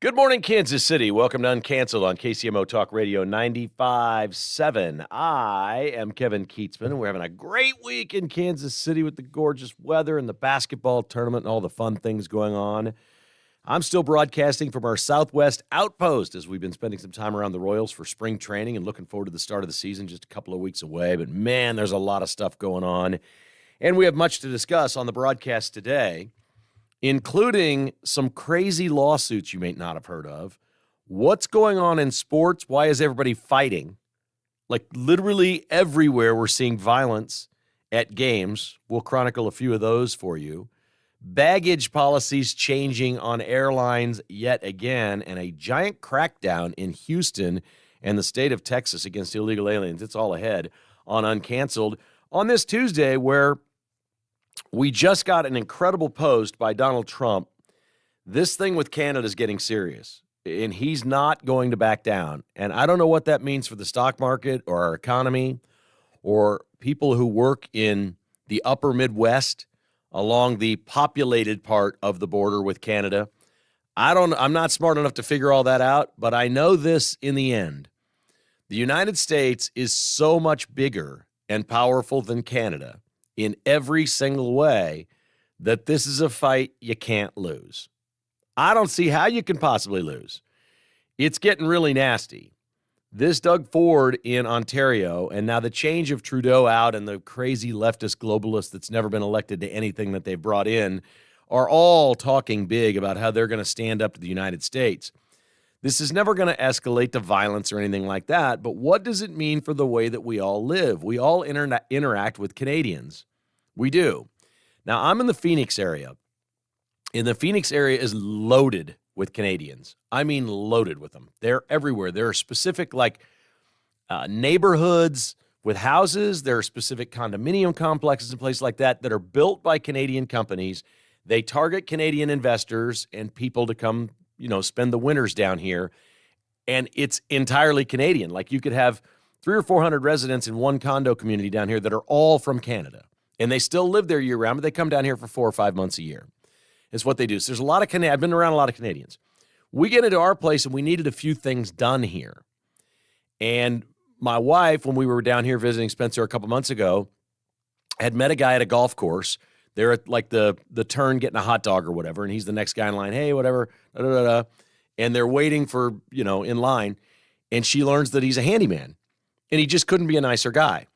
Good morning, Kansas City. Welcome to Uncanceled on KCMO Talk Radio 95.7. I am Kevin Kietzman, and we're having a great week in Kansas City with the gorgeous weather and the basketball tournament and all the fun things going on. I'm still broadcasting from our Southwest Outpost as we've been spending some time around the Royals for spring training and looking forward to the start of the season just a couple of weeks away. But, man, there's a lot of stuff going on, and we have much to discuss on the broadcast today, including some crazy lawsuits you may not have heard of. What's going on in sports? Why is everybody fighting? Like literally everywhere we're seeing violence at games. We'll chronicle a few of those for you. Baggage policies changing on airlines yet again, and a giant crackdown in Houston and the state of Texas against illegal aliens. It's all ahead on Uncanceled on this Tuesday, where we just got an incredible post by Donald Trump. This thing with Canada is getting serious, and he's not going to back down. And I don't know what that means for the stock market or our economy or people who work in the upper Midwest along the populated part of the border with Canada. I'm not smart enough to figure all that out, but I know this in the end. The United States is so much bigger and powerful than Canada in every single way that this is a fight you can't lose. I don't see how you can possibly lose. It's getting really nasty. This Doug Ford in Ontario, and now the change of Trudeau out and the crazy leftist globalist that's never been elected to anything that they've brought in are all talking big about how they're going to stand up to the United States. This is never going to escalate to violence or anything like that, but what does it mean for the way that we all live? We all interact with Canadians. We do. Now, I'm in the Phoenix area, and the Phoenix area is loaded with Canadians. I mean loaded with them. They're everywhere. There are specific, neighborhoods with houses. There are specific condominium complexes and places like that are built by Canadian companies. They target Canadian investors and people to come spend the winters down here, and it's entirely Canadian. Like you could have 300 or 400 residents in one condo community down here that are all from Canada, and they still live there year round, but they come down here for 4 or 5 months a year. It's what they do. So there's a lot of I've been around a lot of Canadians. We get into our place, and we needed a few things done here. And my wife, when we were down here visiting Spencer a couple months ago, had met a guy at a golf course. They're at the turn getting a hot dog or whatever, and he's the next guy in line. Hey, whatever, da-da-da-da. And they're waiting for, in line, and she learns that he's a handyman, and he just couldn't be a nicer guy.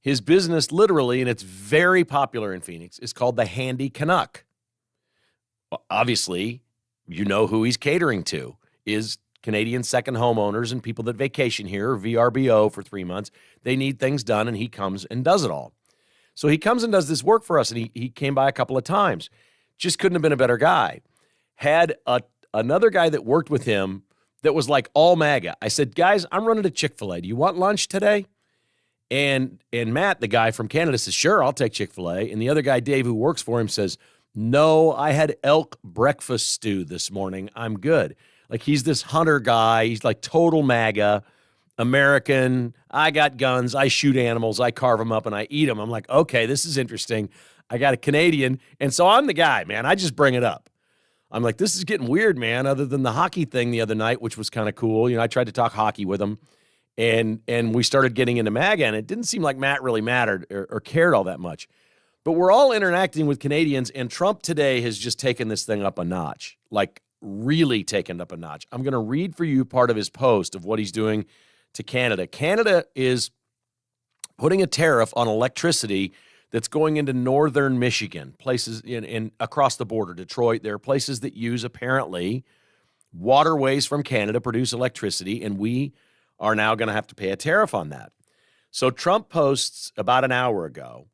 His business, literally, and it's very popular in Phoenix, is called the Handy Canuck. Obviously, you know who he's catering to is Canadian second homeowners and people that vacation here, or VRBO, for 3 months. They need things done, and he comes and does it all. So he comes and does this work for us, and he came by a couple of times. Just couldn't have been a better guy. Had another guy that worked with him that was like all MAGA. I said, guys, I'm running to Chick-fil-A. Do you want lunch today? And Matt, the guy from Canada, says, sure, I'll take Chick-fil-A. And the other guy, Dave, who works for him, says, no, I had elk breakfast stew this morning. I'm good. Like, he's this hunter guy. He's like total MAGA, American. I got guns. I shoot animals. I carve them up and I eat them. I'm like, okay, this is interesting. I got a Canadian. And so I'm the guy, man. I just bring it up. I'm like, this is getting weird, man, other than the hockey thing the other night, which was kind of cool. I tried to talk hockey with him, and we started getting into MAGA, and it didn't seem like Matt really mattered or cared all that much. But we're all interacting with Canadians, and Trump today has just taken this thing up a notch, like really taken it up a notch. I'm going to read for you part of his post of what he's doing to Canada. Canada is putting a tariff on electricity that's going into northern Michigan, places in across the border, Detroit. There are places that use, apparently, waterways from Canada produce electricity, and we are now going to have to pay a tariff on that. So Trump posts about an hour ago,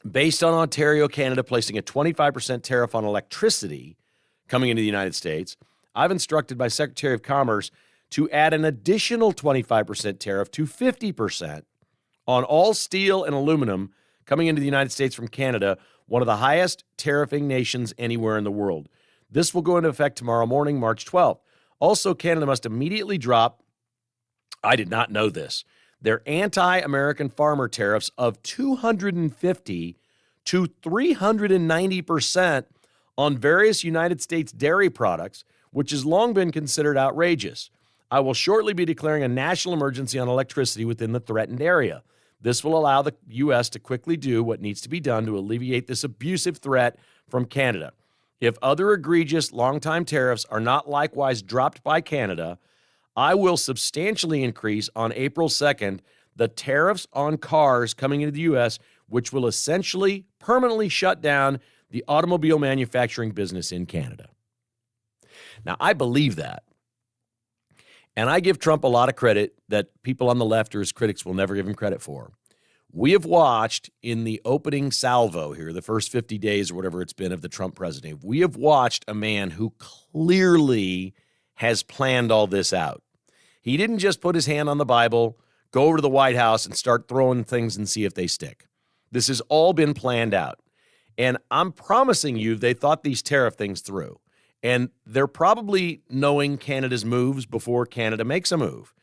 based on Ontario, Canada placing a 25% tariff on electricity coming into the United States, I've instructed my Secretary of Commerce to add an additional 25% tariff to 50% on all steel and aluminum coming into the United States from Canada, one of the highest tariffing nations anywhere in the world. This will go into effect tomorrow morning, March 12th. Also, Canada must immediately drop, I did not know this, their anti-American farmer tariffs of 250 to 390% on various United States dairy products, which has long been considered outrageous. I will shortly be declaring a national emergency on electricity within the threatened area. This will allow the U.S. to quickly do what needs to be done to alleviate this abusive threat from Canada. If other egregious long-time tariffs are not likewise dropped by Canada, I will substantially increase on April 2nd the tariffs on cars coming into the U.S., which will essentially permanently shut down the automobile manufacturing business in Canada. Now, I believe that. And I give Trump a lot of credit that people on the left or his critics will never give him credit for. We have watched in the opening salvo here, the first 50 days or whatever it's been of the Trump presidency, we have watched a man who clearly has planned all this out. He didn't just put his hand on the Bible, go over to the White House and start throwing things and see if they stick. This has all been planned out. And I'm promising you they thought these tariff things through. And they're probably knowing Canada's moves before Canada makes a move.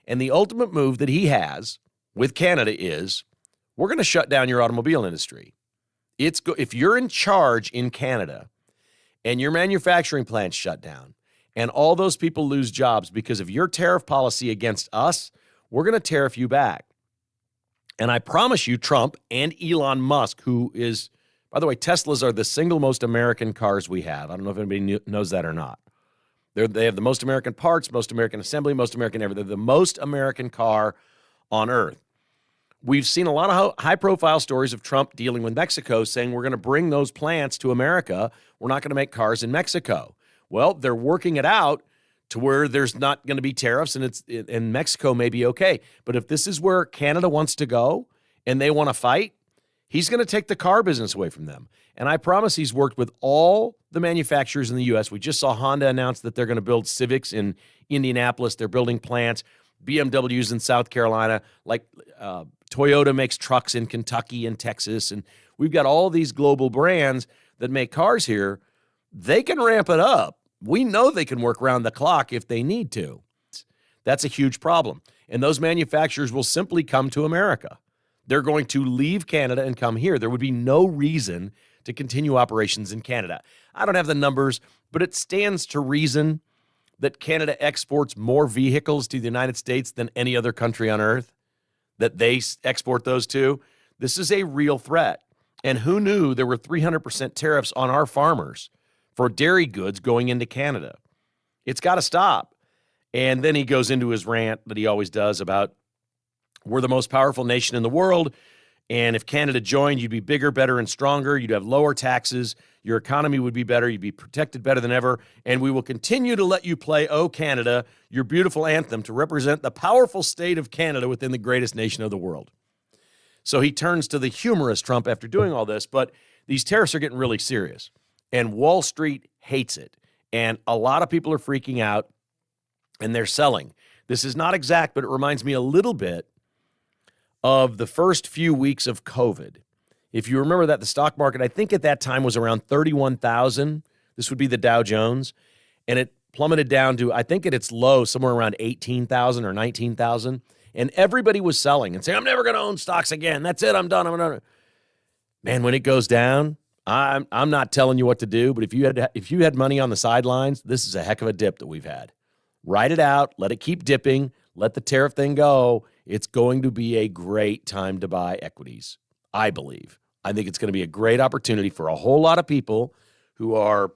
And the ultimate move that he has with Canada is, we're going to shut down your automobile industry. If you're in charge in Canada and your manufacturing plants shut down and all those people lose jobs because of your tariff policy against us, we're going to tariff you back. And I promise you, Trump and Elon Musk, who is, by the way, Teslas are the single most American cars we have. I don't know if anybody knows that or not. They have the most American parts, most American assembly, most American everything. They're the most American car on earth. We've seen a lot of high-profile stories of Trump dealing with Mexico, saying we're going to bring those plants to America. We're not going to make cars in Mexico. Well, they're working it out to where there's not going to be tariffs, and Mexico may be okay. But if this is where Canada wants to go and they want to fight, he's going to take the car business away from them. And I promise he's worked with all the manufacturers in the U.S. We just saw Honda announce that they're going to build Civics in Indianapolis. They're building plants. BMW's in South Carolina. Toyota makes trucks in Kentucky and Texas. And we've got all these global brands that make cars here. They can ramp it up. We know they can work around the clock if they need to. That's a huge problem. And those manufacturers will simply come to America. They're going to leave Canada and come here. There would be no reason to continue operations in Canada. I don't have the numbers, but it stands to reason that Canada exports more vehicles to the United States than any other country on earth, that they export those to. This is a real threat. And who knew there were 300% tariffs on our farmers for dairy goods going into Canada? It's got to stop. And then he goes into his rant that he always does about we're the most powerful nation in the world, and if Canada joined, you'd be bigger, better, and stronger. You'd have lower taxes. Your economy would be better. You'd be protected better than ever. And we will continue to let you play "Oh Canada," your beautiful anthem, to represent the powerful state of Canada within the greatest nation of the world. So he turns to the humorous Trump after doing all this, but these tariffs are getting really serious. And Wall Street hates it. And a lot of people are freaking out, and they're selling. This is not exact, but it reminds me a little bit of the first few weeks of COVID. If you remember that, the stock market, I think at that time was around 31,000. This would be the Dow Jones. And it plummeted down to, I think at its low, somewhere around 18,000 or 19,000. And everybody was selling and saying, I'm never going to own stocks again. That's it. I'm done. I'm done. Man, when it goes down, I'm not telling you what to do, but if you had money on the sidelines, this is a heck of a dip that we've had. Ride it out. Let it keep dipping. Let the tariff thing go. It's going to be a great time to buy equities, I believe. I think it's going to be a great opportunity for a whole lot of people who are,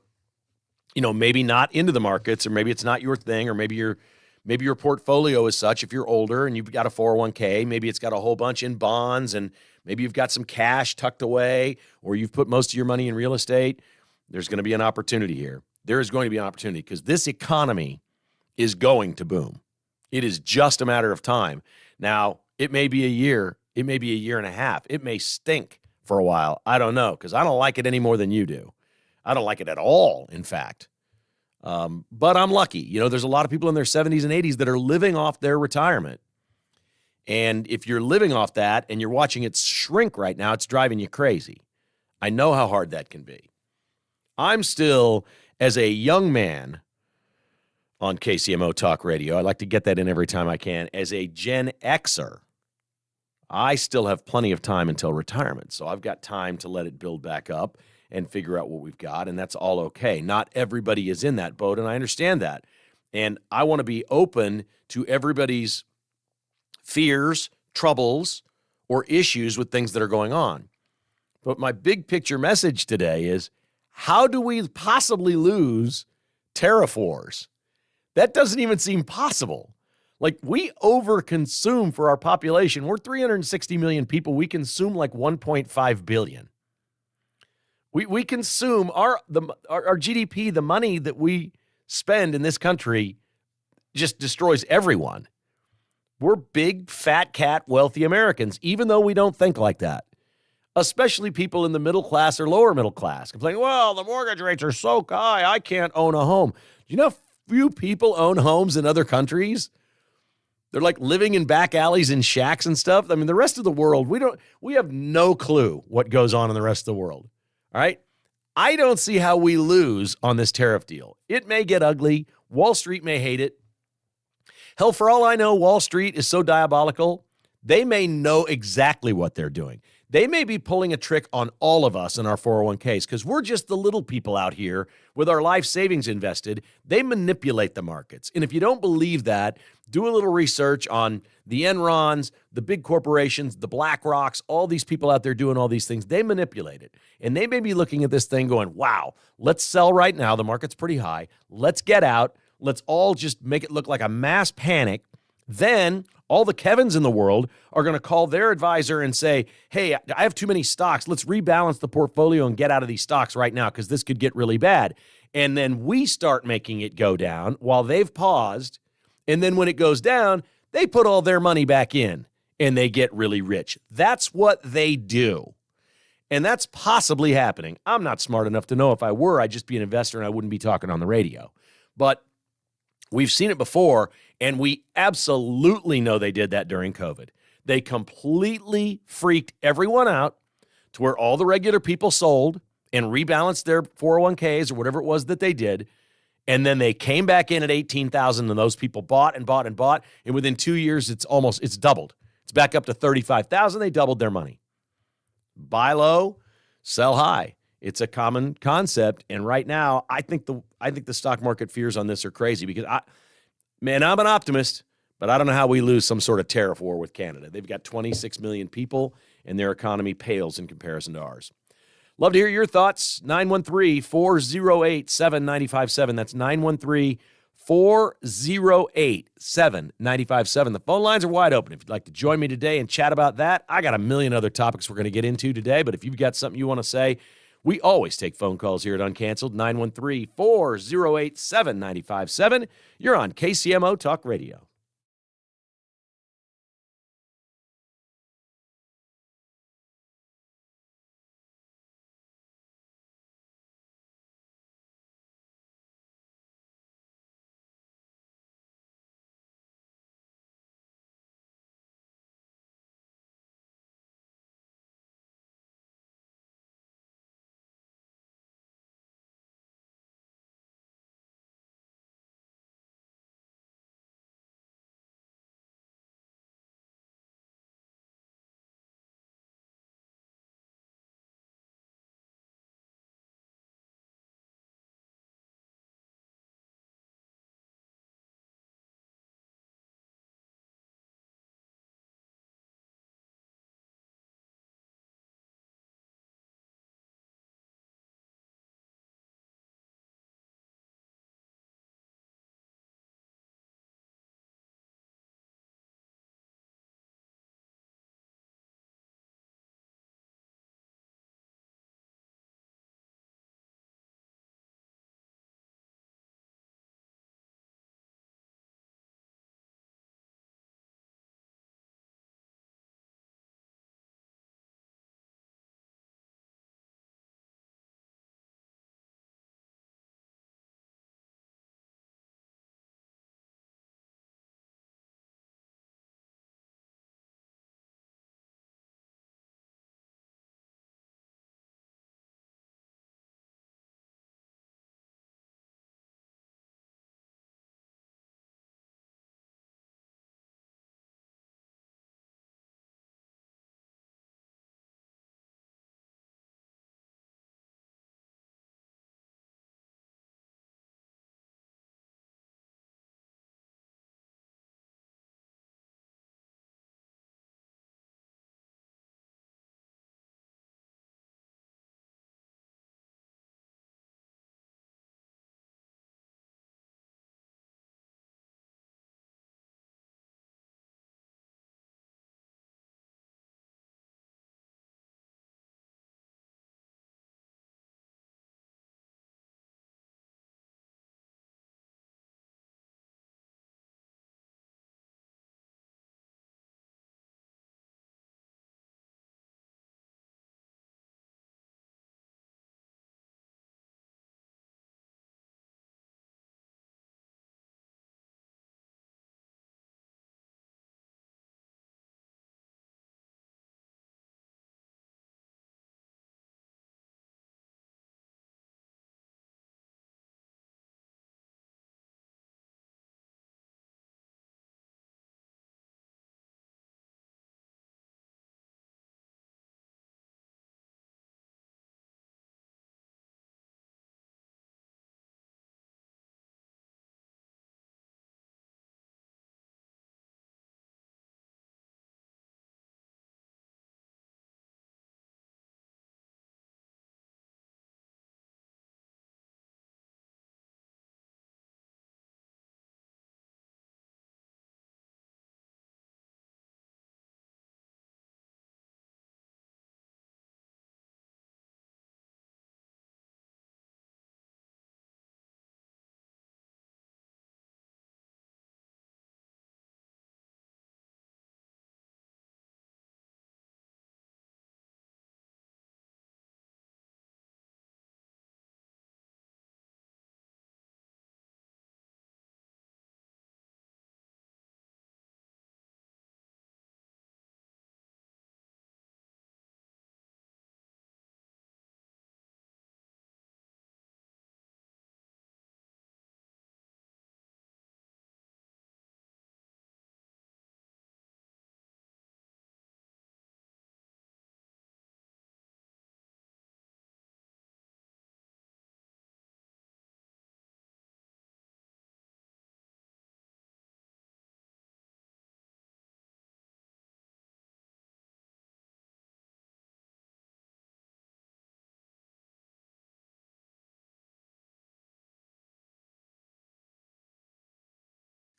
maybe not into the markets, or maybe it's not your thing, or maybe your portfolio is such, if you're older and you've got a 401k, maybe it's got a whole bunch in bonds, and maybe you've got some cash tucked away, or you've put most of your money in real estate. There's going to be an opportunity here. There is going to be an opportunity because this economy is going to boom. It is just a matter of time. Now, it may be a year. It may be a year and a half. It may stink for a while. I don't know, because I don't like it any more than you do. I don't like it at all, in fact. But I'm lucky. There's a lot of people in their 70s and 80s that are living off their retirement. And if you're living off that and you're watching it shrink right now, it's driving you crazy. I know how hard that can be. I'm still, as a young man on KCMO Talk Radio, I like to get that in every time I can, as a Gen Xer, I still have plenty of time until retirement. So I've got time to let it build back up. and figure out what we've got, and that's all okay. Not everybody is in that boat, and I understand that. And I want to be open to everybody's fears, troubles, or issues with things that are going on. But my big picture message today is, how do we possibly lose tariff wars? That doesn't even seem possible. Like, we overconsume for our population. We're 360 million people. We consume like 1.5 billion. We consume our GDP, the money that we spend in this country just destroys everyone. We're big, fat cat, wealthy Americans, even though we don't think like that. Especially people in the middle class or lower middle class complaining, well, the mortgage rates are so high, I can't own a home. You know, few people own homes in other countries. They're like living in back alleys and shacks and stuff. I mean, the rest of the world, we have no clue what goes on in the rest of the world. All right. I don't see how we lose on this tariff deal. It may get ugly. Wall Street may hate it. Hell, for all I know, Wall Street is so diabolical, they may know exactly what they're doing. They may be pulling a trick on all of us in our 401ks because we're just the little people out here with our life savings invested. They manipulate the markets. And if you don't believe that, do a little research on the Enrons, the big corporations, the BlackRocks, all these people out there doing all these things. They manipulate it. And they may be looking at this thing going, wow, let's sell right now. The market's pretty high. Let's get out. Let's all just make it look like a mass panic. Then all the Kevins in the world are going to call their advisor and say, hey, I have too many stocks. Let's rebalance the portfolio and get out of these stocks right now because this could get really bad. And then we start making it go down while they've paused. And then when it goes down, they put all their money back in and they get really rich. That's what they do. And that's possibly happening. I'm not smart enough to know. If I were, I'd just be an investor and I wouldn't be talking on the radio. But we've seen it before, and we absolutely know they did that during COVID. They completely freaked everyone out to where all the regular people sold and rebalanced their 401ks or whatever it was that they did. And then they came back in at 18,000 and those people bought and bought and bought. And within 2 years, it's doubled. It's back up to 35,000. They doubled their money. Buy low, sell high. It's a common concept. And right now, I think the stock market fears on this are crazy because I'm an optimist, but I don't know how we lose some sort of tariff war with Canada. They've got 26 million people and their economy pales in comparison to ours. Love to hear your thoughts. 913-408-7957. That's 913-408-7957. The phone lines are wide open. If you'd like to join me today and chat about that, I got a million other topics we're going to get into today, but if you've got something you want to say, we always take phone calls here at Uncanceled, 913-408-7957. You're on KCMO Talk Radio.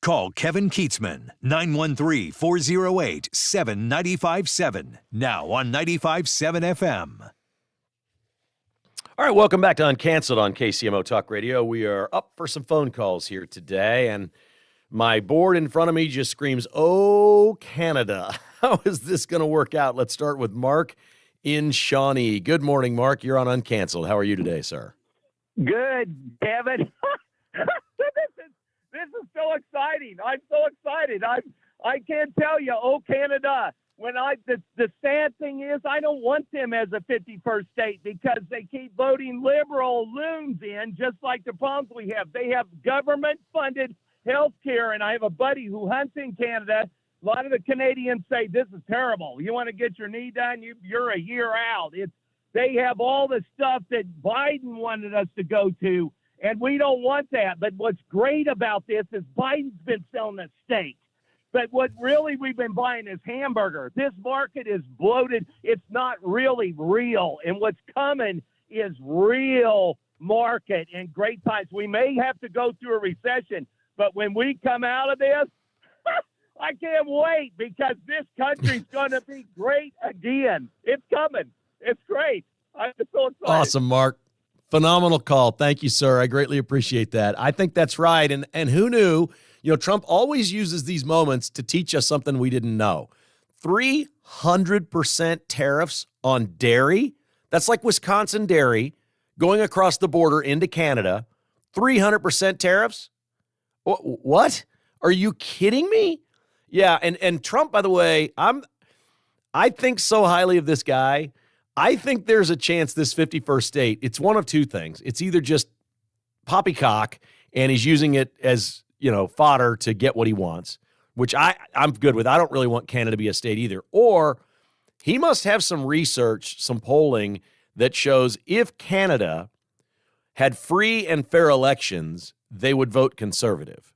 Call Kevin Kietzman, 913-408-7957. Now on 95.7 FM. All right, welcome back to Uncanceled on KCMO Talk Radio. We are up for some phone calls here today, and my board in front of me just screams, "Oh, Canada." How is this going to work out? Let's start with Mark in Shawnee. Good morning, Mark. You're on Uncanceled. How are you today, sir? Good, Kevin. This is so exciting. I'm so excited. I can't tell you, oh, Canada. The sad thing is I don't want them as a 51st state because they keep voting liberal loons in, just like the problems we have. They have government-funded health care, and I have a buddy who hunts in Canada. A lot of the Canadians say this is terrible. You want to get your knee done, you're a year out. They have all the stuff that Biden wanted us to go to, and we don't want that. But what's great about this is Biden's been selling the state. But what really we've been buying is hamburger. This market is bloated. It's not really real. And what's coming is real market and great times. We may have to go through a recession, but when we come out of this, I can't wait because this country's going to be great again. It's coming. It's great. I'm so excited. Awesome, Mark. Phenomenal call. Thank you, sir. I greatly appreciate that. I think that's right. And who knew? Trump always uses these moments to teach us something we didn't know. 300% tariffs on dairy. That's like Wisconsin dairy going across the border into Canada. 300% tariffs? What? Are you kidding me? Yeah, and Trump, by the way, I think so highly of this guy. I think there's a chance this 51st state, it's one of two things. It's either just poppycock and he's using it as, fodder to get what he wants, which I'm good with. I don't really want Canada to be a state either. Or he must have some research, some polling that shows if Canada had free and fair elections, they would vote conservative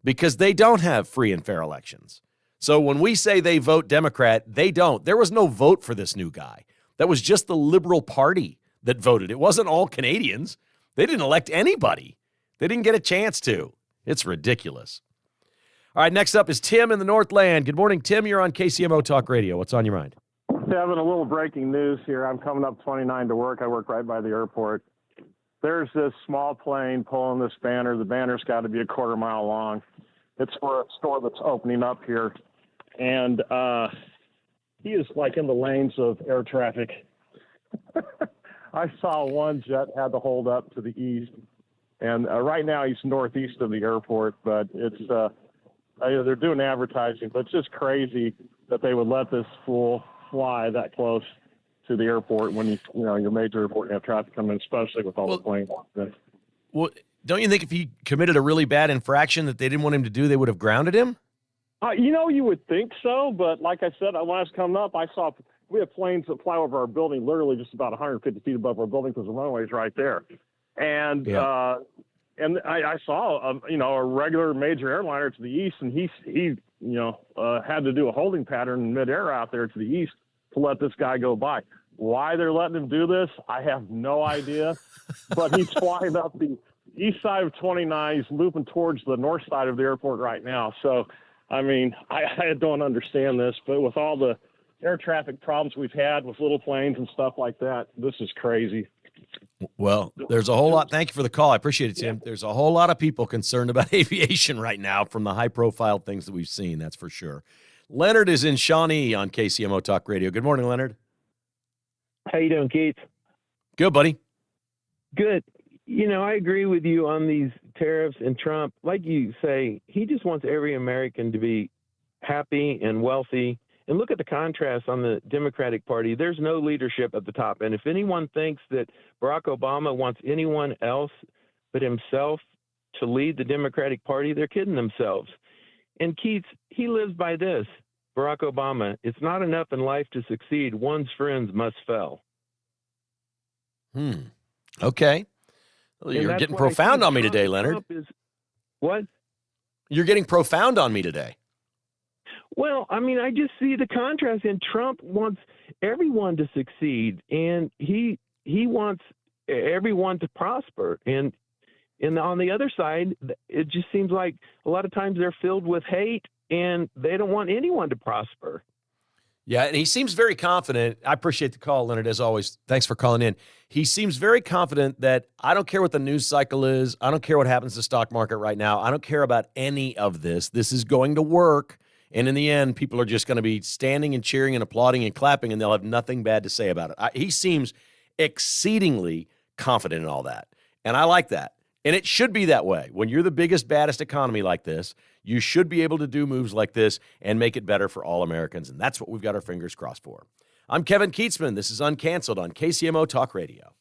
because they don't have free and fair elections. So when we say they vote Democrat, they don't. There was no vote for this new guy. That was just the Liberal Party that voted. It wasn't all Canadians. They didn't elect anybody. They didn't get a chance to. It's ridiculous. All right, next up is Tim in the Northland. Good morning, Tim. You're on KCMO Talk Radio. What's on your mind? Having a little breaking news here. I'm coming up 29 to work. I work right by the airport. There's this small plane pulling this banner. The banner's got to be a quarter mile long. It's for a store that's opening up here. And he is like in the lanes of air traffic. I saw one jet had to hold up to the east. And right now he's northeast of the airport, but it's they're doing advertising, but it's just crazy that they would let this fool fly that close to the airport when your major airport and have traffic coming in, especially with all the planes. Well, don't you think if he committed a really bad infraction that they didn't want him to do, they would have grounded him? You would think so, but like I said, when I was coming up, I saw we have planes that fly over our building, literally just about 150 feet above our building because the runway is right there. And yeah. I saw a regular major airliner to the east, and he had to do a holding pattern in midair out there to the east to let this guy go by. Why they're letting him do this, I have no idea. But he's flying up the east side of 29. He's looping towards the north side of the airport right now. So, I mean, I don't understand this, but with all the air traffic problems we've had with little planes and stuff like that, this is crazy. Well, there's a whole lot. Thank you for the call. I appreciate it, Tim. There's a whole lot of people concerned about aviation right now from the high-profile things that we've seen, that's for sure. Leonard is in Shawnee on KCMO Talk Radio. Good morning, Leonard. How you doing, Keith? Good, buddy. Good. I agree with you on these tariffs and Trump. Like you say, he just wants every American to be happy and wealthy. And look at the contrast on the Democratic Party. There's no leadership at the top. And if anyone thinks that Barack Obama wants anyone else but himself to lead the Democratic Party, they're kidding themselves. And Keith, he lives by this. Barack Obama, it's not enough in life to succeed. One's friends must fail. Okay. Well, you're getting profound on me today, Leonard. What? You're getting profound on me today. Well, I mean, I just see the contrast, and Trump wants everyone to succeed, and he wants everyone to prosper. And And on the other side, it just seems like a lot of times they're filled with hate and they don't want anyone to prosper. Yeah, and he seems very confident. I appreciate the call, Leonard, as always. Thanks for calling in. He seems very confident that I don't care what the news cycle is. I don't care what happens to the stock market right now. I don't care about any of this. This is going to work. And in the end, people are just going to be standing and cheering and applauding and clapping, and they'll have nothing bad to say about it. He seems exceedingly confident in all that. And I like that. And it should be that way. When you're the biggest, baddest economy like this, you should be able to do moves like this and make it better for all Americans. And that's what we've got our fingers crossed for. I'm Kevin Kietzman. This is Uncanceled on KCMO Talk Radio.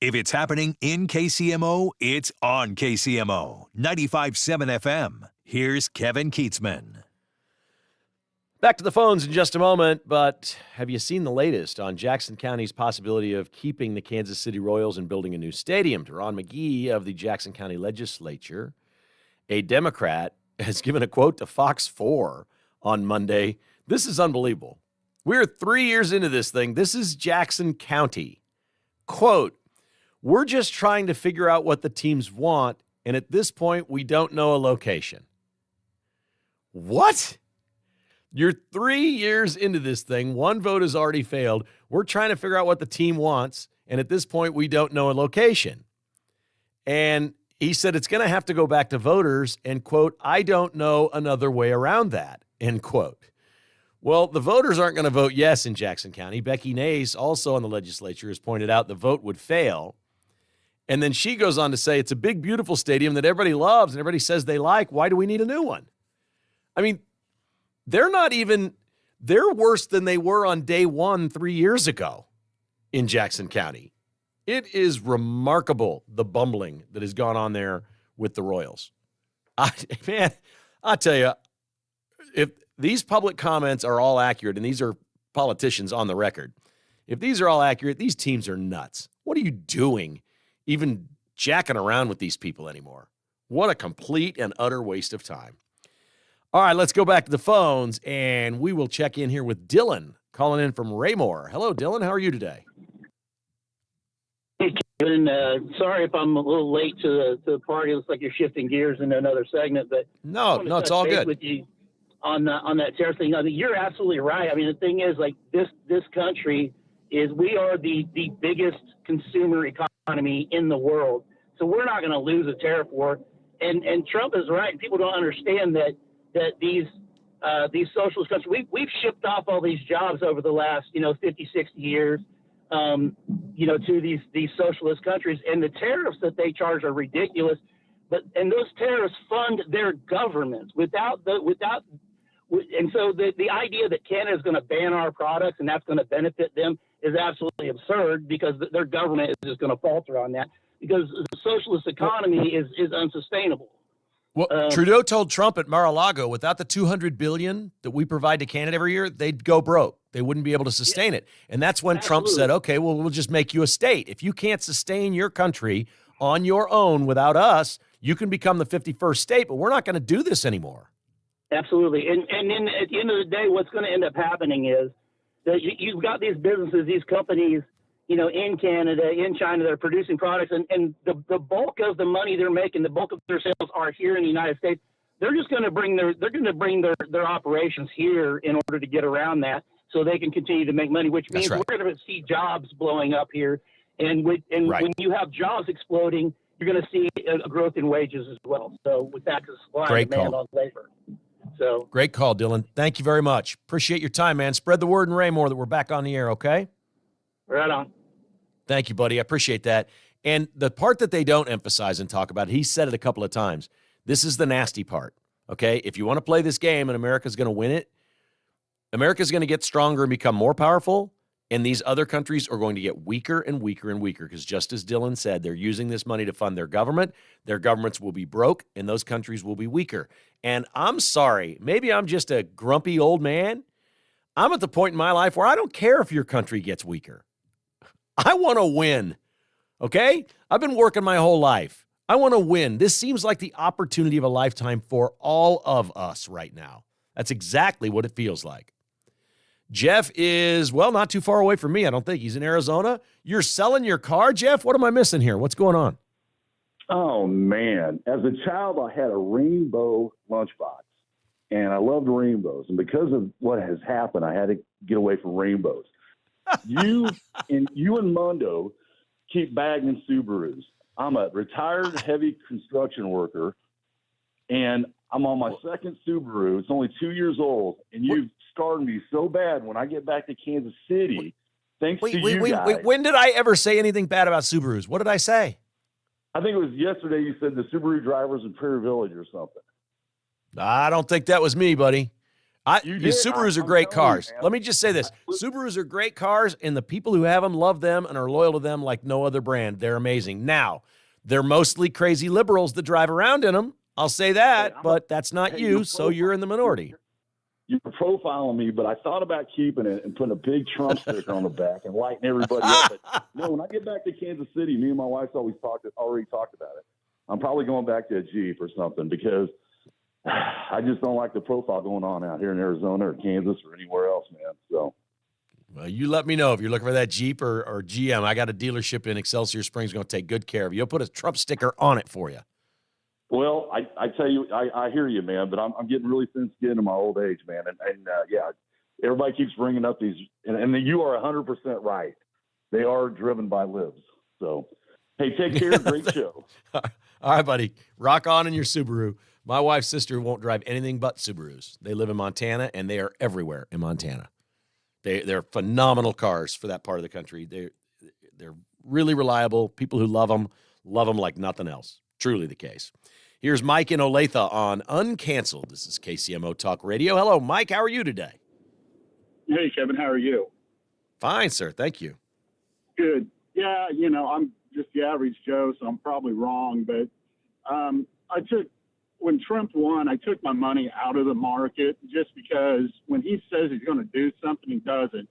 If it's happening in KCMO, it's on KCMO 95.7 FM. Here's Kevin Kietzman. Back to the phones in just a moment, but have you seen the latest on Jackson County's possibility of keeping the Kansas City Royals and building a new stadium? Ron McGee of the Jackson County Legislature, a Democrat, has given a quote to Fox 4 on Monday. This is unbelievable. We're 3 years into this thing. This is Jackson County. Quote, "We're just trying to figure out what the teams want, and at this point, we don't know a location." What? You're 3 years into this thing. One vote has already failed. We're trying to figure out what the team wants, and at this point, we don't know a location. And he said it's going to have to go back to voters and, quote, "I don't know another way around that," end quote. Well, the voters aren't going to vote yes in Jackson County. Becky Nace, also on the legislature, has pointed out the vote would fail. And then she goes on to say it's a big, beautiful stadium that everybody loves and everybody says they like. Why do we need a new one? I mean, they're worse than they were on day one 3 years ago in Jackson County. It is remarkable, the bumbling that has gone on there with the Royals. I tell you, if these public comments are all accurate, and these are politicians on the record, if these are all accurate, these teams are nuts. What are you doing even jacking around with these people anymore? What a complete and utter waste of time. All right, let's go back to the phones, and we will check in here with Dylan calling in from Raymore. Hello, Dylan. How are you today? Hey, Kevin. Sorry if I'm a little late to the party. It looks like you're shifting gears into another segment, but No, it's all good. With you on that tariff thing. I mean, you're absolutely right. I mean, the thing is, like, this country we are the biggest consumer economy in the world, so we're not going to lose a tariff war. And Trump is right. People don't understand that these socialist countries, we've shipped off all these jobs over the last 50, 60 years. To these socialist countries, and the tariffs that they charge are ridiculous. And those tariffs fund their governments and so the idea that Canada is going to ban our products and that's going to benefit them is absolutely absurd, because their government is just going to falter on that, because the socialist economy is unsustainable. Well, Trudeau told Trump at Mar-a-Lago, without the $200 billion that we provide to Canada every year, they'd go broke. They wouldn't be able to sustain it. And that's when Trump said, okay, well, we'll just make you a state. If you can't sustain your country on your own without us, you can become the 51st state, but we're not going to do this anymore. Absolutely. And then at the end of the day, what's going to end up happening is that you've got these businesses, these companies, in Canada, in China, that are producing products, and the bulk of the money they're making, the bulk of their sales are here in the United States. They're just going to bring their operations here in order to get around that, so they can continue to make money, which means we're going to see jobs blowing up here. And when you have jobs exploding, you're going to see a growth in wages as well. So with that, supply and demand on labor. So great call, Dylan. Thank you very much. Appreciate your time, man. Spread the word in Raymore that we're back on the air, okay? Right on. Thank you, buddy. I appreciate that. And the part that they don't emphasize and talk about, he said it a couple of times, this is the nasty part, okay? If you want to play this game and America's going to win it, America's going to get stronger and become more powerful, and these other countries are going to get weaker and weaker and weaker, because just as Dylan said, they're using this money to fund their government. Their governments will be broke, and those countries will be weaker. And I'm sorry, maybe I'm just a grumpy old man. I'm at the point in my life where I don't care if your country gets weaker. I want to win, okay? I've been working my whole life. I want to win. This seems like the opportunity of a lifetime for all of us right now. That's exactly what it feels like. Jeff is, not too far away from me, I don't think. He's in Arizona. You're selling your car, Jeff? What am I missing here? What's going on? Oh, man. As a child, I had a rainbow lunchbox, and I loved rainbows. And because of what has happened, I had to get away from rainbows. You and Mundo keep bagging Subarus. I'm a retired heavy construction worker, and I'm on my second Subaru. It's only 2 years old, and you've scarred me so bad when I get back to Kansas City. Thanks to you guys. When did I ever say anything bad about Subarus? What did I say? I think it was yesterday you said the Subaru drivers in Prairie Village or something. I don't think that was me, buddy. You did. Subarus are I'm great telling you, cars. man. Let me just say this. Subarus are great cars, and the people who have them love them and are loyal to them like no other brand. They're amazing. Now, they're mostly crazy liberals that drive around in them. I'll say that, but that's not you, so you're in the minority. You're profiling me, but I thought about keeping it and putting a big Trump sticker on the back and lighting everybody up. But when I get back to Kansas City, me and my wife already talked about it. I'm probably going back to a Jeep or something because I just don't like the profile going on out here in Arizona or Kansas or anywhere else, man. So, well, you let me know if you're looking for that Jeep or GM. I got a dealership in Excelsior Springs going to take good care of you. You'll put a Trump sticker on it for you. well, I tell you, I hear you, man, but I'm getting really thin skinned in my old age, man. And yeah, everybody keeps bringing up these, and you are 100% right. They are driven by libs. So, hey, take care. Great show. All right, buddy. Rock on in your Subaru. My wife's sister won't drive anything but Subarus. They live in Montana, and they are everywhere in Montana. They're phenomenal cars for that part of the country. They're really reliable. People who love them like nothing else. Truly the case. Here's Mike in Olathe on Uncanceled. This is KCMO Talk Radio. Hello, Mike. How are you today? Hey, Kevin, how are you? Fine, sir. Thank you. Good. Yeah, I'm just the average Joe, so I'm probably wrong. But when Trump won, I took my money out of the market just because when he says he's going to do something, he doesn't.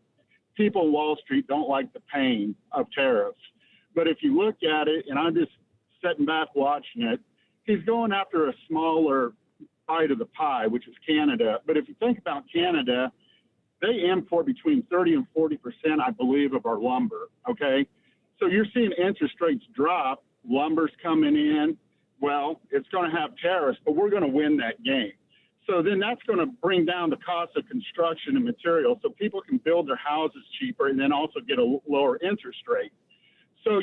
People on Wall Street don't like the pain of tariffs. But if you look at it, and I'm just sitting back watching it, he's going after a smaller bite of the pie, which is Canada. But if you think about Canada, they import between 30 and 40%, I believe, of our lumber, okay? So you're seeing interest rates drop, lumber's coming in. Well, it's going to have tariffs, but we're going to win that game. So then that's going to bring down the cost of construction and materials so people can build their houses cheaper and then also get a lower interest rate. So,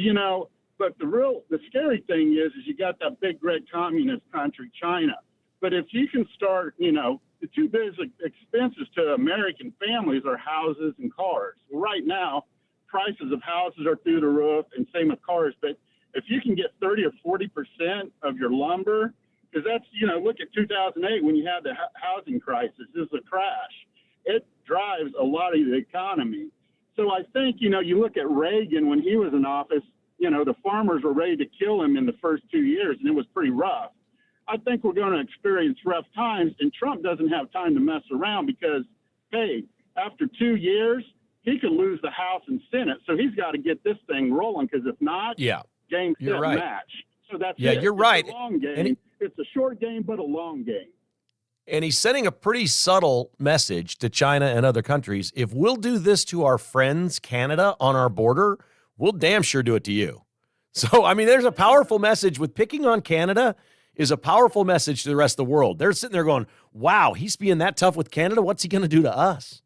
but the scary thing is you got that big red communist country, China. But if you can start, the two biggest expenses to American families are houses and cars. Right now, prices of houses are through the roof, and same with cars. But if you can get 30 or 40% of your lumber, because that's, look at 2008 when you had the housing crisis. This is a crash. It drives a lot of the economy. So I think, you look at Reagan when he was in office, the farmers were ready to kill him in the first 2 years, and it was pretty rough. I think we're going to experience rough times, and Trump doesn't have time to mess around because, hey, after 2 years, he could lose the House and Senate. So he's got to get this thing rolling because if not, game, set, right. match. So that's you're right. It's a long game. It's a short game, but a long game. And he's sending a pretty subtle message to China and other countries. If we'll do this to our friends, Canada, on our border, we'll damn sure do it to you. So, there's a powerful message with picking on Canada is a powerful message to the rest of the world. They're sitting there going, wow, he's being that tough with Canada. What's he going to do to us?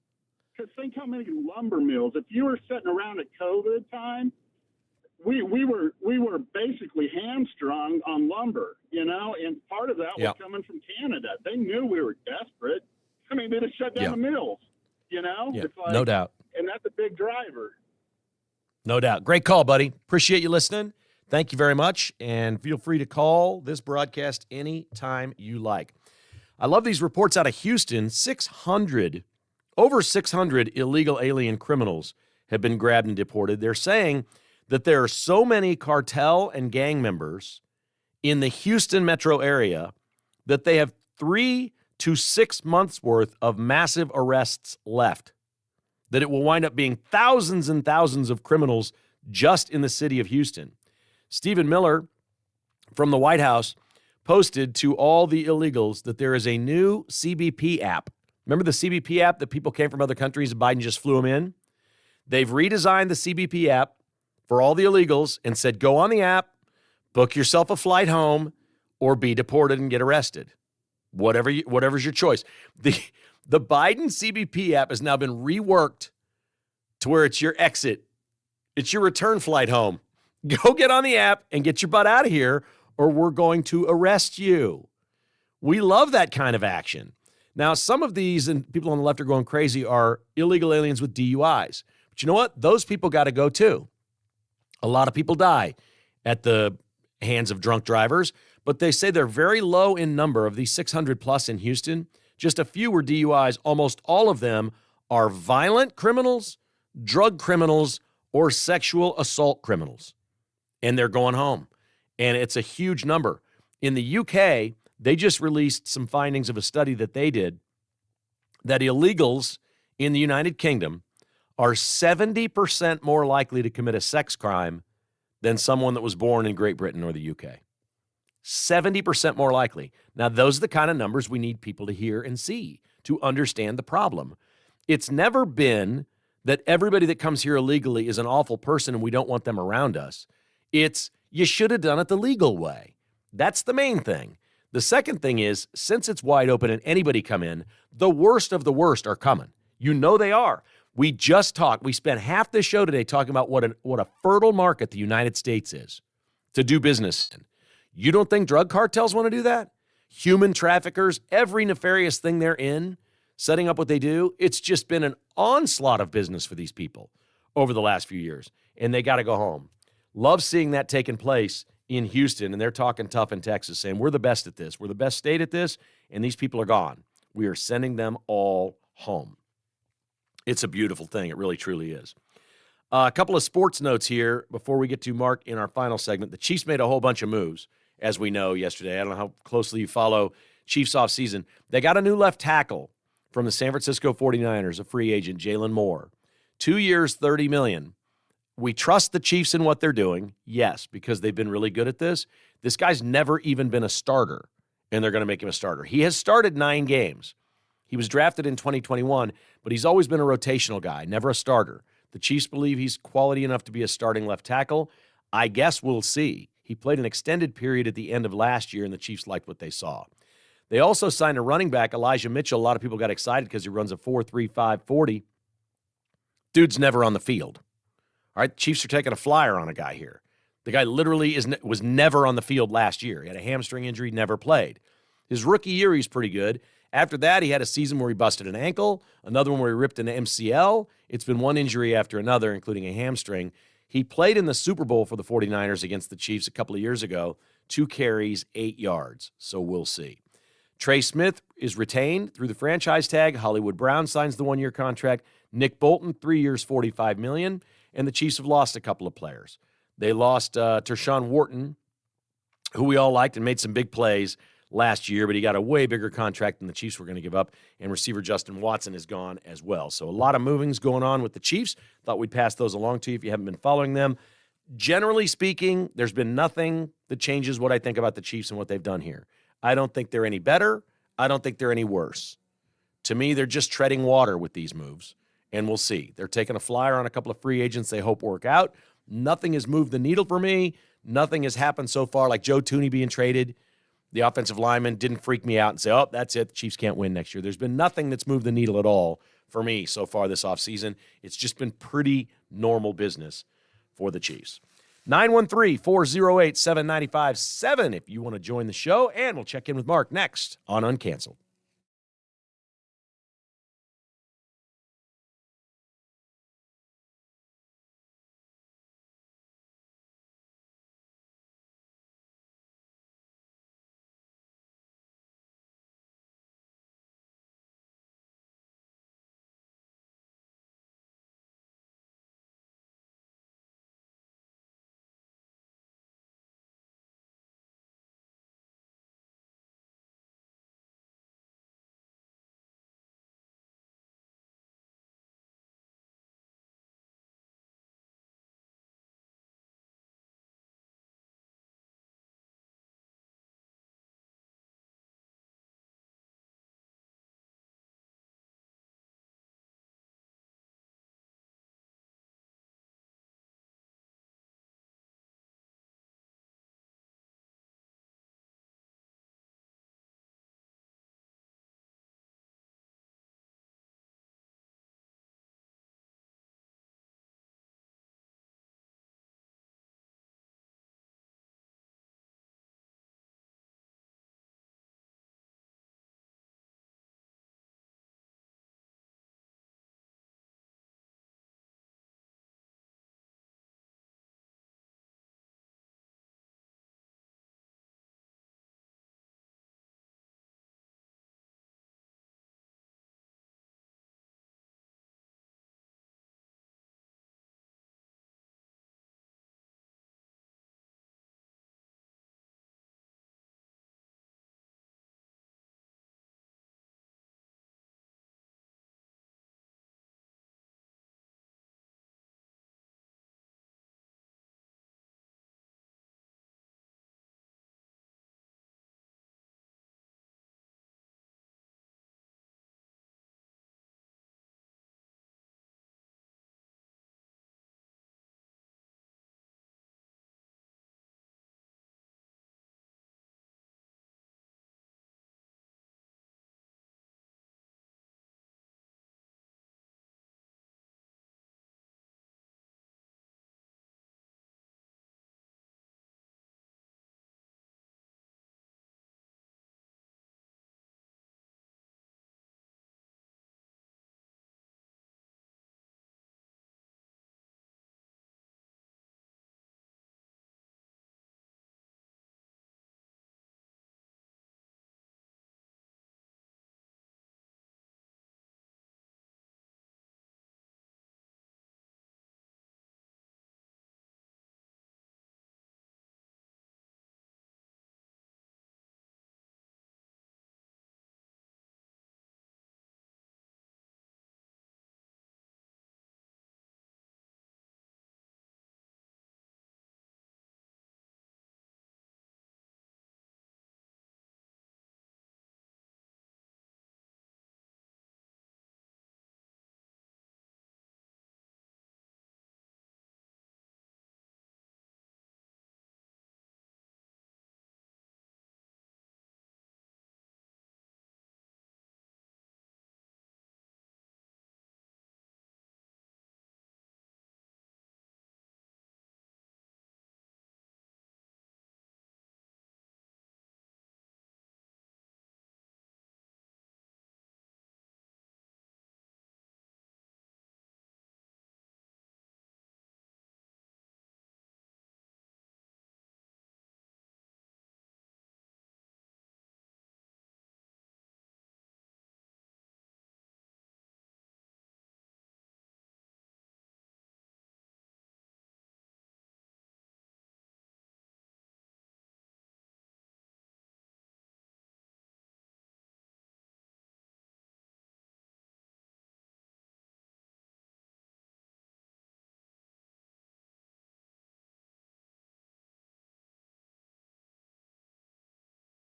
Because think how many lumber mills, if you were sitting around at COVID time, we were basically hamstrung on lumber, and part of that was coming from Canada. They knew we were desperate. They'd have shut down the mills, It's like, no doubt. And that's a big driver. No doubt. Great call, buddy. Appreciate you listening. Thank you very much, and feel free to call this broadcast anytime you like. I love these reports out of Houston. Over 600 illegal alien criminals have been grabbed and deported. They're saying that there are so many cartel and gang members in the Houston metro area that they have 3 to 6 months worth of massive arrests left, that it will wind up being thousands and thousands of criminals just in the city of Houston. Stephen Miller from the White House posted to all the illegals that there is a new CBP app. Remember the CBP app that people came from other countries and Biden just flew them in? They've redesigned the CBP app for all the illegals and said, go on the app, book yourself a flight home, or be deported and get arrested. Whatever's your choice. The Biden CBP app has now been reworked to where it's your exit. It's your return flight home. Go get on the app and get your butt out of here, or we're going to arrest you. We love that kind of action. Now, some of these, and people on the left are going crazy, are illegal aliens with DUIs. But you know what? Those people got to go too. A lot of people die at the hands of drunk drivers, but they say they're very low in number. Of these 600 plus in Houston, Just a few were DUIs. Almost all of them are violent criminals, drug criminals, or sexual assault criminals. And they're going home. And it's a huge number. In the UK, they just released some findings of a study that they did that illegals in the United Kingdom are 70% more likely to commit a sex crime than someone that was born in Great Britain or the UK. 70% more likely. Now, those are the kind of numbers we need people to hear and see to understand the problem. It's never been that everybody that comes here illegally is an awful person and we don't want them around us. It's you should have done it the legal way. That's the main thing. The second thing is, since it's wide open and anybody come in, the worst of the worst are coming. You know they are. We just talked. We spent half the show today talking about what a fertile market the United States is to do business in. You don't think drug cartels want to do that? Human traffickers, every nefarious thing they're in, setting up what they do, it's just been an onslaught of business for these people over the last few years, and they got to go home. Love seeing that taking place in Houston, and they're talking tough in Texas, saying we're the best at this. We're the best state at this, and these people are gone. We are sending them all home. It's a beautiful thing. It really, truly is. A couple of sports notes here before we get to Mark in our final segment. The Chiefs made a whole bunch of moves, as we know, yesterday. I don't know how closely you follow Chiefs offseason. They got a new left tackle from the San Francisco 49ers, a free agent, Jalen Moore. 2 years, $30 million. We trust the Chiefs in what they're doing, yes, because they've been really good at this. This guy's never even been a starter, and they're going to make him a starter. He has started 9 games. He was drafted in 2021, but he's always been a rotational guy, never a starter. The Chiefs believe he's quality enough to be a starting left tackle. I guess we'll see. He played an extended period at the end of last year, and the Chiefs liked what they saw. They also signed a running back, Elijah Mitchell. A lot of people got excited because he runs a 4.35 40. Dude's never on the field. All right, Chiefs are taking a flyer on a guy here. The guy literally was never on the field last year. He had a hamstring injury, never played. His rookie year, he's pretty good. After that, he had a season where he busted an ankle, another one where he ripped an MCL. It's been one injury after another, including a hamstring. He played in the Super Bowl for the 49ers against the Chiefs a couple of years ago. 2 carries, 8 yards. So we'll see. Trey Smith is retained through the franchise tag. Hollywood Brown signs the 1-year contract. Nick Bolton, 3 years, $45 million. And the Chiefs have lost a couple of players. They lost Tershawn Wharton, who we all liked and made some big plays last year, but he got a way bigger contract than the Chiefs were going to give up, and receiver Justin Watson is gone as well. So a lot of movings going on with the Chiefs. Thought we'd pass those along to you if you haven't been following them. Generally speaking, there's been nothing that changes what I think about the Chiefs and what they've done here. I don't think they're any better. I don't think they're any worse. To me, they're just treading water with these moves, and we'll see. They're taking a flyer on a couple of free agents they hope work out. Nothing has moved the needle for me. Nothing has happened so far, like Joe Tooney being traded. The offensive lineman didn't freak me out and say, oh, that's it. The Chiefs can't win next year. There's been nothing that's moved the needle at all for me so far this offseason. It's just been pretty normal business for the Chiefs. 913-408-7957 if you want to join the show, and we'll check in with Mark next on Uncanceled.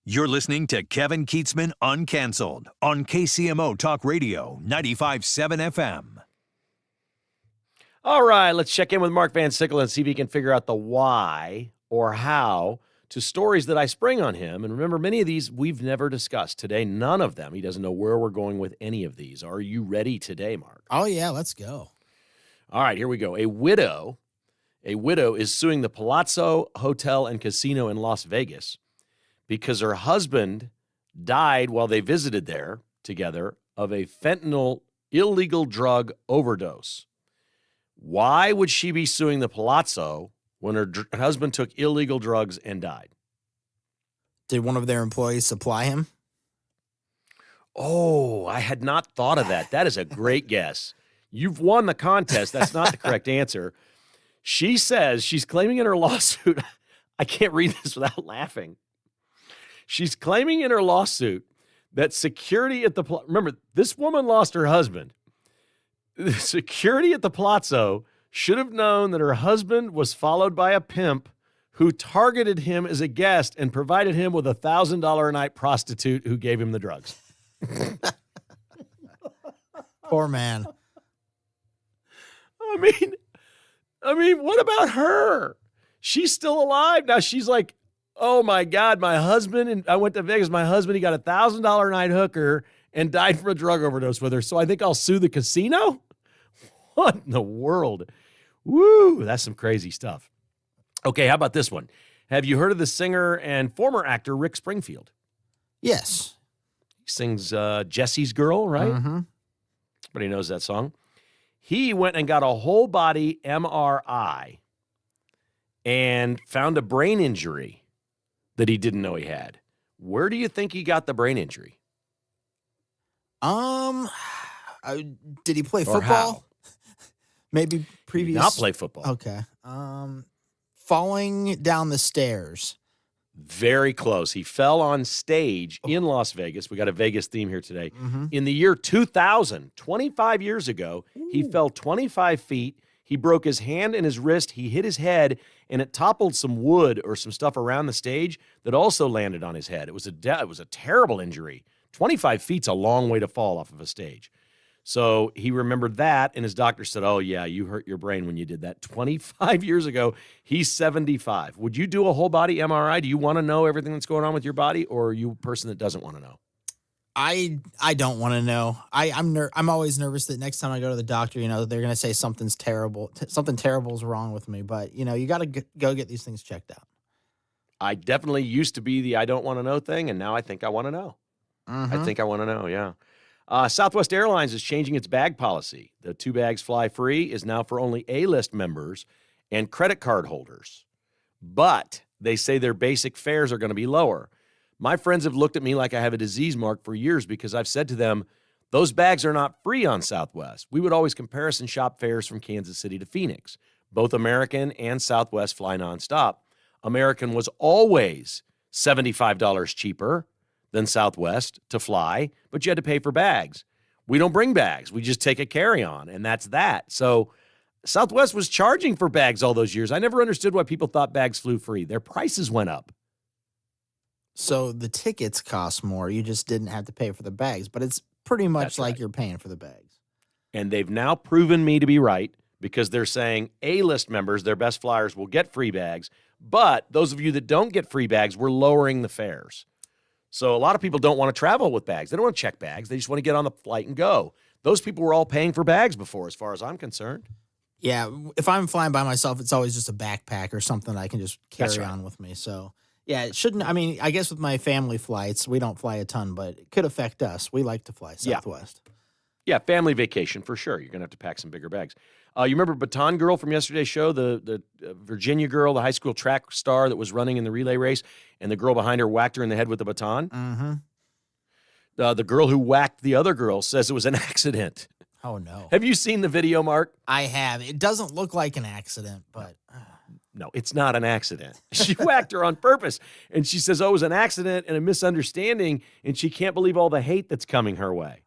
You're listening to Kevin Kietzman Uncanceled on KCMO Talk Radio 95.7 FM. All right, let's check in with Mark Van Sickle and see if he can figure out the why or how to stories that I spring on him. And remember, many of these we've never discussed. Today, none of them. He doesn't know where we're going with any of these. Are you ready today, Mark? Oh, yeah, let's go. All right, here we go. A widow is suing the Palazzo Hotel and Casino in Las Vegas because her husband died while they visited there together of a fentanyl illegal drug overdose. Why would she be suing the Palazzo when her husband took illegal drugs and died? Did one of their employees supply him? Oh, I had not thought of that. That is a great guess. You've won the contest. That's not the correct answer. She says she's claiming in her lawsuit, I can't read this without laughing. She's claiming in her lawsuit that security at the, remember, this woman lost her husband. The security at the Palazzo should have known that her husband was followed by a pimp who targeted him as a guest and provided him with a $1,000 a night prostitute who gave him the drugs. Poor man. I mean, what about her? She's still alive. Now she's like, oh my God, my husband, and I went to Vegas, my husband, he got a $1,000 a night hooker and died from a drug overdose with her. So I think I'll sue the casino? What in the world? Woo, that's some crazy stuff. Okay, how about this one? Have you heard of the singer and former actor Rick Springfield? Yes. He sings Jesse's Girl, right? Mm-hmm. Everybody knows that song. He went and got a whole body MRI and found a brain injury that he didn't know he had. Where do you think he got the brain injury? Did he play Or football? how? Maybe previous. He did not play football. Okay. Falling down the stairs. Very close. He fell on stage in Las Vegas. We got a Vegas theme here today. Mm-hmm. In the year 2000, 25 years ago, he fell 25 feet. He broke his hand and his wrist. He hit his head, and it toppled some wood or some stuff around the stage that also landed on his head. It was a terrible injury. 25 feet's a long way to fall off of a stage. So he remembered that, and his doctor said, oh, yeah, you hurt your brain when you did that 25 years ago. He's 75. Would you do a whole-body MRI? Do you want to know everything that's going on with your body, or are you a person that doesn't want to know? I don't want to know. I'm always nervous that next time I go to the doctor, they're going to say something's terrible. Something terrible is wrong with me. But, you got to go get these things checked out. I definitely used to be the I don't want to know thing, and now I think I want to know. Mm-hmm. I think I want to know, yeah. Southwest Airlines is changing its bag policy. The 2 bags fly free is now for only A-list members and credit card holders. But they say their basic fares are going to be lower. My friends have looked at me like I have a disease mark for years because I've said to them, those bags are not free on Southwest. We would always comparison shop fares from Kansas City to Phoenix. Both American and Southwest fly nonstop. American was always $75 cheaper than Southwest to fly, but you had to pay for bags. We don't bring bags. We just take a carry-on, and that's that. So Southwest was charging for bags all those years. I never understood why people thought bags flew free. Their prices went up. So the tickets cost more. You just didn't have to pay for the bags, but it's pretty much That's like right. you're paying for the bags. And they've now proven me to be right because they're saying A-list members, their best flyers, will get free bags. But those of you that don't get free bags, we're lowering the fares. So a lot of people don't want to travel with bags. They don't want to check bags. They just want to get on the flight and go. Those people were all paying for bags before, as far as I'm concerned. Yeah, if I'm flying by myself, it's always just a backpack or something I can just That's carry right. on with me. So, yeah, it shouldn't. I mean, I guess with my family flights, we don't fly a ton, but it could affect us. We like to fly Yeah. Southwest. Yeah, family vacation for sure. You're going to have to pack some bigger bags. You remember Baton Girl from yesterday's show, the Virginia girl, the high school track star that was running in the relay race, and the girl behind her whacked her in the head with the baton? Mm-hmm. The girl who whacked the other girl says it was an accident. Oh, no. Have you seen the video, Mark? I have. It doesn't look like an accident, but No, it's not an accident. She whacked her on purpose. And she says, oh, it was an accident and a misunderstanding, and she can't believe all the hate that's coming her way.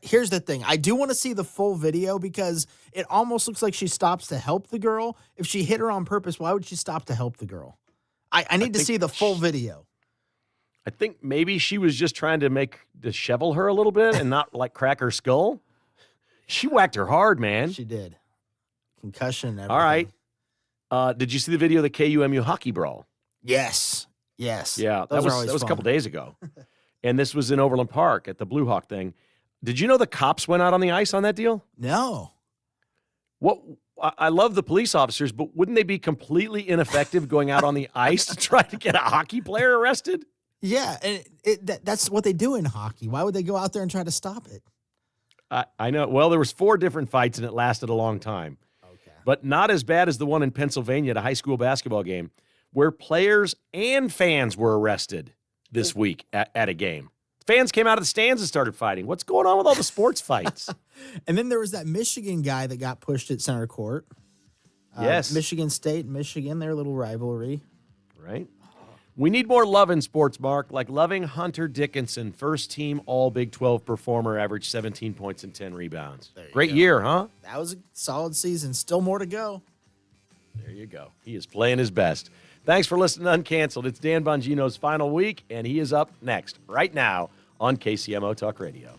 here's the thing. I do want to see the full video because it almost looks like she stops to help the girl. If she hit her on purpose, why would she stop to help the girl? I need to see the full video. I think maybe she was just trying to dishevel her a little bit and not like crack her skull. She whacked her hard, man. She did. Concussion and everything. All right. Did you see the video of the KUMU hockey brawl? Yes. Yeah, that Those are was always a fun. couple days ago. And this was in Overland Park at the Blue Hawk thing. Did you know the cops went out on the ice on that deal? No. What? I love the police officers, but wouldn't they be completely ineffective going out on the ice to try to get a hockey player arrested? Yeah, and that's what they do in hockey. Why would they go out there and try to stop it? I know. Well, there was 4 different fights, and it lasted a long time. Okay. But not as bad as the one in Pennsylvania at a high school basketball game where players and fans were arrested this week at a game. Fans came out of the stands and started fighting. What's going on with all the sports fights? And then there was that Michigan guy that got pushed at center court. Yes. Michigan State, Michigan, their little rivalry. Right? We need more love in sports, Mark, like loving Hunter Dickinson, first team all Big 12 performer, averaged 17 points and 10 rebounds. Great year, huh? That was a solid season. Still more to go. There you go. He is playing his best. Thanks for listening to Uncanceled. It's Dan Bongino's final week, and he is up next right now on KCMO Talk Radio.